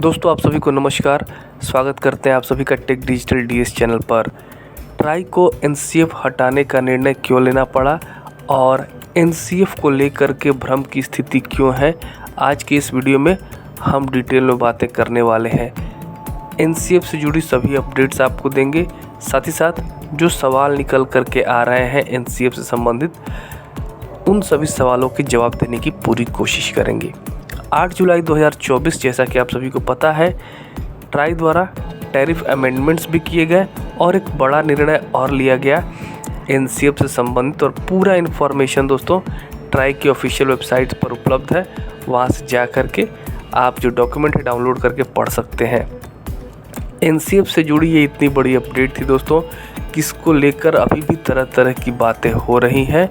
दोस्तों आप सभी को नमस्कार। स्वागत करते हैं आप सभी का टेक डिजिटल डीएस चैनल पर। ट्राई को एनसीएफ हटाने का निर्णय क्यों लेना पड़ा और एनसीएफ को लेकर के भ्रम की स्थिति क्यों है, आज के इस वीडियो में हम डिटेल में बातें करने वाले हैं। एनसीएफ से जुड़ी सभी अपडेट्स आपको देंगे, साथ ही साथ जो सवाल निकल करके आ रहे हैं एनसीएफ से संबंधित, उन सभी सवालों के जवाब देने की पूरी कोशिश करेंगे। 8 जुलाई 2024 जैसा कि आप सभी को पता है, ट्राई द्वारा टैरिफ अमेंडमेंट्स भी किए गए और एक बड़ा निर्णय और लिया गया एनसीएफ से संबंधित। और पूरा इन्फॉर्मेशन दोस्तों ट्राई की ऑफिशियल वेबसाइट पर उपलब्ध है, वहां से जा कर के आप जो डॉक्यूमेंट है डाउनलोड करके पढ़ सकते हैं। एनसीएफ से जुड़ी ये इतनी बड़ी अपडेट थी दोस्तों, किसको लेकर अभी भी तरह तरह की बातें हो रही हैं।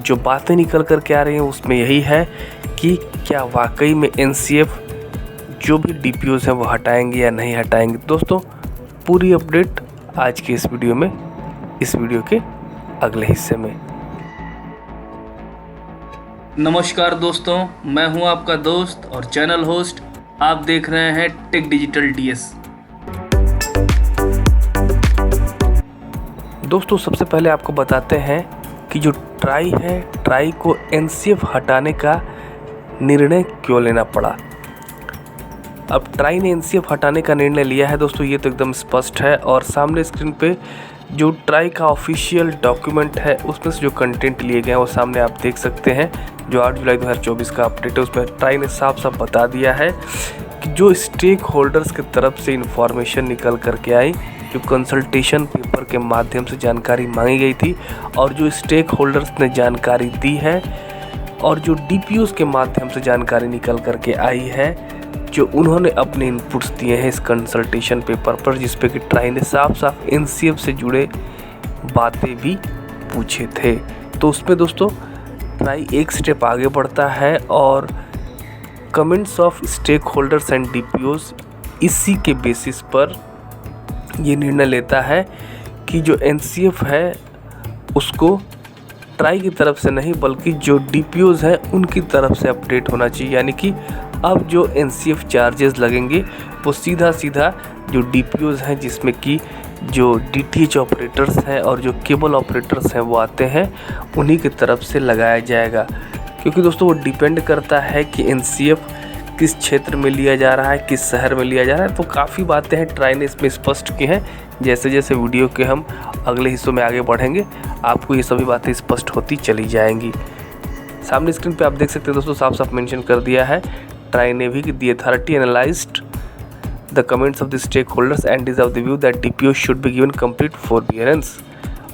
जो बातें निकल कर के आ रही हैं उसमें यही है कि क्या वाकई में एनसीएफ जो भी डीपीओज हैं वो हटाएंगे या नहीं हटाएंगे। दोस्तों पूरी अपडेट आज के इस वीडियो में, इस वीडियो के अगले हिस्से में। नमस्कार दोस्तों, मैं हूं आपका दोस्त और चैनल होस्ट। आप देख रहे हैं टेक डिजिटल डीएस। दोस्तों सबसे पहले आपको बताते हैं कि जो ट्राई है, ट्राई को एनसीएफ हटाने का निर्णय क्यों लेना पड़ा। अब ट्राई ने एनसीएफ हटाने का निर्णय लिया है दोस्तों, ये तो एकदम स्पष्ट है। और सामने स्क्रीन पे जो ट्राई का ऑफिशियल डॉक्यूमेंट है उसमें से जो कंटेंट लिए गए हैं वो सामने आप देख सकते हैं। जो 8 जुलाई 2024 का अपडेट है उसमें ट्राई ने साफ साफ बता दिया है कि जो स्टेक होल्डर्स की तरफ से इंफॉर्मेशन निकल करके आई, जो कंसल्टेशन पेपर के माध्यम से जानकारी मांगी गई थी और जो स्टेक होल्डर्स ने जानकारी दी है और जो डीपीओज के माध्यम से जानकारी निकल करके आई है, जो उन्होंने अपने इनपुट्स दिए हैं इस कंसल्टेशन पेपर पर, जिस पे कि ट्राई ने साफ साफ एनसीएफ से जुड़े बातें भी पूछे थे। तो उसमें दोस्तों ट्राई एक स्टेप आगे बढ़ता है और comments of stakeholders and DPOs, इसी के बेसिस पर ये निर्णय लेता है कि जो एनसीएफ है उसको ट्राई की तरफ से नहीं बल्कि जो डीपीओज हैं उनकी तरफ से अपडेट होना चाहिए। यानी कि अब जो एनसीएफ चार्जेस लगेंगे वो सीधा सीधा जो डीपीओज हैं, जिसमें कि जो डीटीएच ऑपरेटर्स हैं और जो केबल ऑपरेटर्स हैं वो आते हैं, उन्हीं की तरफ से लगाया जाएगा। क्योंकि दोस्तों वो डिपेंड करता है कि एनसीएफ किस क्षेत्र में लिया जा रहा है, किस शहर में लिया जा रहा है। तो काफ़ी बातें हैं ट्राई ने इसमें स्पष्ट की हैं। जैसे जैसे वीडियो के हम अगले हिस्सों में आगे बढ़ेंगे आपको ये सभी बातें स्पष्ट होती चली जाएंगी। सामने स्क्रीन पे आप देख सकते हैं दोस्तों, साफ साफ मेंशन कर दिया है ट्राई ने भी कि the authority analyzed the comments of the stakeholders and is of the view that DPO should be given complete forbearance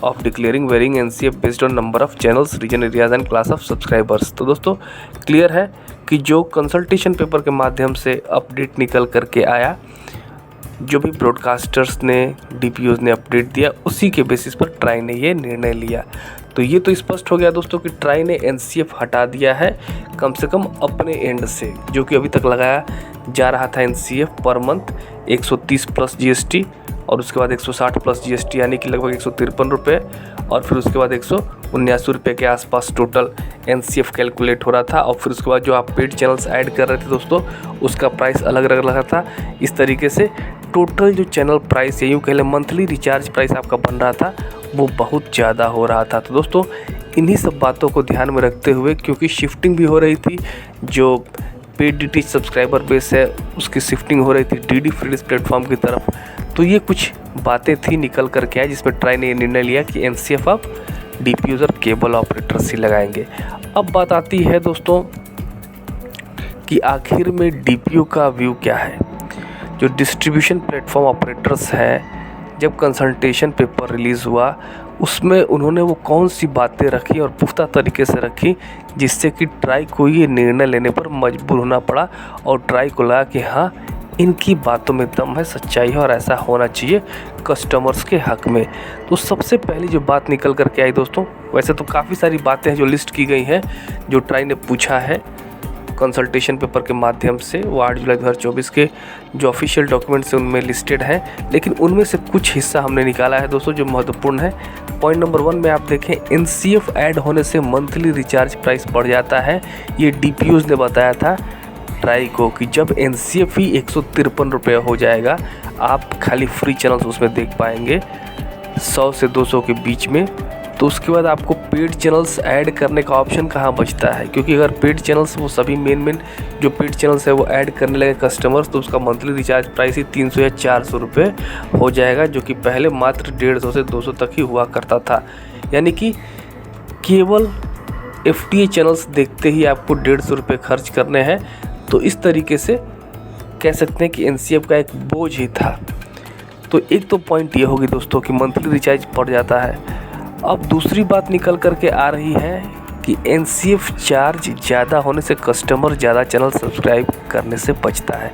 of declaring varying NCF based on number of channels, region areas and class of subscribers. तो दोस्तों clear है कि जो consultation paper के माध्यम से update निकल करके आया, जो भी ब्रॉडकास्टर्स ने, डीपीओज ने अपडेट दिया, उसी के बेसिस पर ट्राई ने ये निर्णय लिया। तो ये तो स्पष्ट हो गया दोस्तों कि ट्राई ने एनसीएफ हटा दिया है कम से कम अपने एंड से। जो कि अभी तक लगाया जा रहा था NCF per month 130 plus GST और उसके बाद 160 प्लस जीएसटी, यानी कि लगभग 153 रुपये, और फिर उसके बाद 179 रुपये के आसपास टोटल एनसीएफ कैलकुलेट हो रहा था। और फिर उसके बाद जो आप पेड चैनल्स ऐड कर रहे थे दोस्तों, उसका प्राइस अलग अलग लगा था। इस तरीके से टोटल जो चैनल प्राइस या यूँ कह लें मंथली रिचार्ज प्राइस आपका बन रहा था वो बहुत ज़्यादा हो रहा था। तो दोस्तों इन्हीं सब बातों को ध्यान में रखते हुए, क्योंकि शिफ्टिंग भी हो रही थी, जो पेड डीटीएच सब्सक्राइबर बेस है उसकी शिफ्टिंग हो रही थी डीडी फ्रीडीज प्लेटफॉर्म की तरफ, तो ये कुछ बातें थी निकल करके आए जिसमें ट्राई ने ये निर्णय लिया कि एनसीएफ अब डीपीओज और केबल ऑपरेटर्स ही लगाएंगे। अब बात आती है दोस्तों कि आखिर में डीपीओ का व्यू क्या है। जो डिस्ट्रीब्यूशन प्लेटफॉर्म ऑपरेटर्स हैं, जब कंसल्टेशन पेपर रिलीज़ हुआ उसमें उन्होंने वो कौन सी बातें रखी और पुख्ता तरीके से रखी जिससे कि ट्राई को ये निर्णय लेने पर मजबूर होना पड़ा और ट्राई को लगा कि हाँ इनकी बातों में दम है, सच्चाई है और ऐसा होना चाहिए कस्टमर्स के हक में। तो सबसे पहली जो बात निकल करके आई दोस्तों, वैसे तो काफ़ी सारी बातें हैं जो लिस्ट की गई हैं जो ट्राई ने पूछा है कंसल्टेशन पेपर के माध्यम से, वो 8 जुलाई 2024 के जो ऑफिशियल डॉक्यूमेंट्स हैं उनमें लिस्टेड हैं, लेकिन उनमें से कुछ हिस्सा हमने निकाला है दोस्तों जो महत्वपूर्ण है। पॉइंट नंबर 1 में आप देखें, एनसीएफ ऐड होने से मंथली रिचार्ज प्राइस बढ़ जाता है, ये डीपीओज ने बताया था। ट्राई को कि जब NCF ही 153 रुपये हो जाएगा, आप खाली फ्री चैनल्स उसमें देख पाएंगे 100 से 200 के बीच में, तो उसके बाद आपको पेड चैनल्स ऐड करने का ऑप्शन कहाँ बचता है? क्योंकि अगर पेड चैनल्स वो सभी मेन जो पेड चैनल्स है वो ऐड करने लगे कस्टमर्स, तो उसका मंथली रिचार्ज प्राइस ही 300 या 400 रुपये हो जाएगा, जो कि पहले मात्र 150 से 200 तक ही हुआ करता था। यानी कि केवल FTA चैनल्स देखते ही आपको 150 रुपये खर्च करने हैं। तो इस तरीके से कह सकते हैं कि NCF का एक बोझ ही था। तो एक तो पॉइंट ये होगी दोस्तों कि मंथली रिचार्ज पड़ जाता है। अब दूसरी बात निकल कर के आ रही है कि NCF चार्ज ज़्यादा होने से कस्टमर ज़्यादा चैनल सब्सक्राइब करने से बचता है।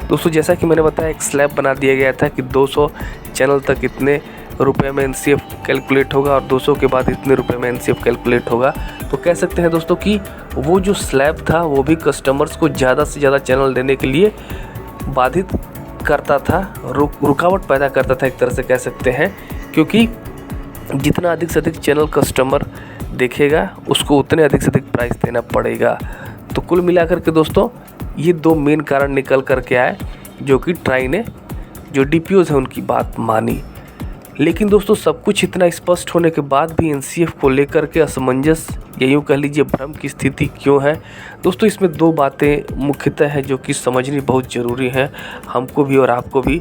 दोस्तों जैसा कि मैंने बताया, एक स्लैब बना दिया गया था कि 200 चैनल तक इतने रुपए में NCF कैलकुलेट होगा और 200 के बाद इतने रुपए में NCF कैलकुलेट होगा। तो कह सकते हैं दोस्तों कि वो जो स्लैब था वो भी कस्टमर्स को ज़्यादा से ज़्यादा चैनल देने के लिए बाधित करता था, रुकावट पैदा करता था एक तरह से कह सकते हैं, क्योंकि जितना अधिक से अधिक चैनल कस्टमर देखेगा उसको उतने अधिक से अधिक प्राइस देना पड़ेगा। तो कुल मिलाकर के दोस्तों ये दो मेन कारण निकल कर के आए, जो कि ट्राई ने जो DPOs है उनकी बात मानी। लेकिन दोस्तों सब कुछ इतना स्पष्ट होने के बाद भी NCF को लेकर के असमंजस या यूँ कह लीजिए भ्रम की स्थिति क्यों है? दोस्तों इसमें दो बातें मुख्यतः हैं जो कि समझनी बहुत ज़रूरी है हमको भी और आपको भी,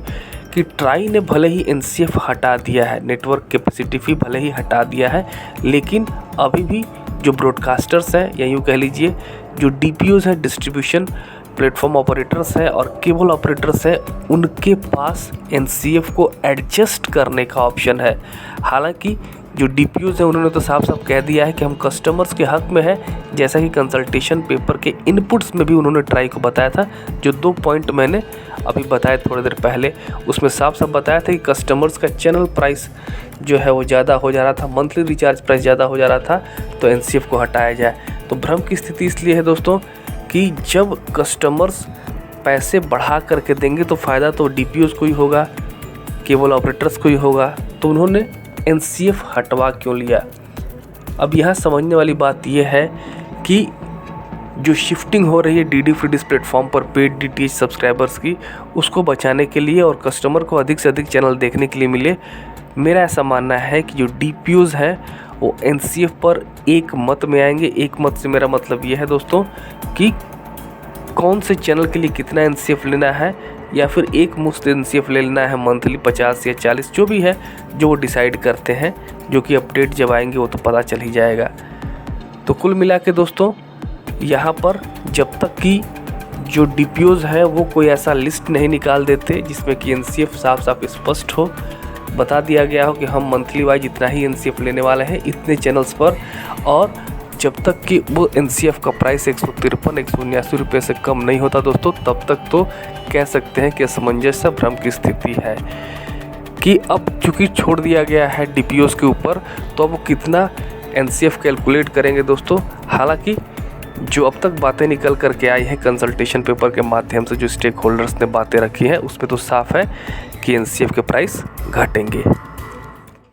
कि ट्राई ने भले ही NCF हटा दिया है, नेटवर्क कैपेसिटी फी भले ही हटा दिया है, लेकिन अभी भी जो ब्रॉडकास्टर्स हैं या यूँ कह लीजिए जो DPOs हैं, डिस्ट्रीब्यूशन प्लेटफॉर्म ऑपरेटर्स हैं और केबल ऑपरेटर्स हैं, उनके पास NCF को एडजस्ट करने का ऑप्शन है। हालांकि जो DPOs हैं उन्होंने तो साफ साफ कह दिया है कि हम कस्टमर्स के हक में है, जैसा कि कंसल्टेशन पेपर के इनपुट्स में भी उन्होंने ट्राई को बताया था। जो 2 पॉइंट मैंने अभी बताए थोड़ी देर पहले, उसमें साफ साफ बताया था कि कस्टमर्स का चैनल प्राइस जो है वो ज़्यादा हो जा रहा था, मंथली रिचार्ज प्राइस ज़्यादा हो जा रहा था, तो NCF को हटाया जाए। तो भ्रम की स्थिति इसलिए है दोस्तों कि जब कस्टमर्स पैसे बढ़ा करके देंगे तो फ़ायदा तो DPOs को ही होगा, केबल ऑपरेटर्स को ही होगा। तो उन्होंने NCF हटवा क्यों लिया? अब यहाँ समझने वाली बात यह है कि जो शिफ्टिंग हो रही है DD फ्री डिश प्लेटफॉर्म पर पेड DTH सब्सक्राइबर्स की, उसको बचाने के लिए और कस्टमर को अधिक से अधिक चैनल देखने के लिए मिले, मेरा ऐसा मानना है कि जो DPOs हैं वो NCF पर एक मत में आएंगे। एक मत से मेरा मतलब ये है दोस्तों कि कौन से चैनल के लिए कितना NCF लेना है, या फिर एक मुश्त NCF ले लेना है मंथली 50 या 40, जो भी है जो वो डिसाइड करते हैं, जो कि अपडेट जब आएंगे वो तो पता चल ही जाएगा। तो कुल मिला के दोस्तों यहाँ पर जब तक कि जो DPOs है वो कोई ऐसा लिस्ट नहीं निकाल देते जिसमें कि NCF साफ साफ स्पष्ट हो, बता दिया गया हो कि हम मंथली वाइज इतना ही NCF लेने वाले हैं इतने चैनल्स पर, और जब तक कि वो NCF का प्राइस 153-179 रुपये से कम नहीं होता दोस्तों, तब तक तो कह सकते हैं कि असमंजस भ्रम की स्थिति है। कि अब चूँकि छोड़ दिया गया है DPOs के ऊपर, तो अब वो कितना NCF कैलकुलेट करेंगे दोस्तों। हालांकि जो अब तक बातें निकल करके आई हैं कंसल्टेशन पेपर के माध्यम से, जो स्टेक होल्डर्स ने बातें रखी हैं, उसमें तो साफ है कि NCF के प्राइस घटेंगे।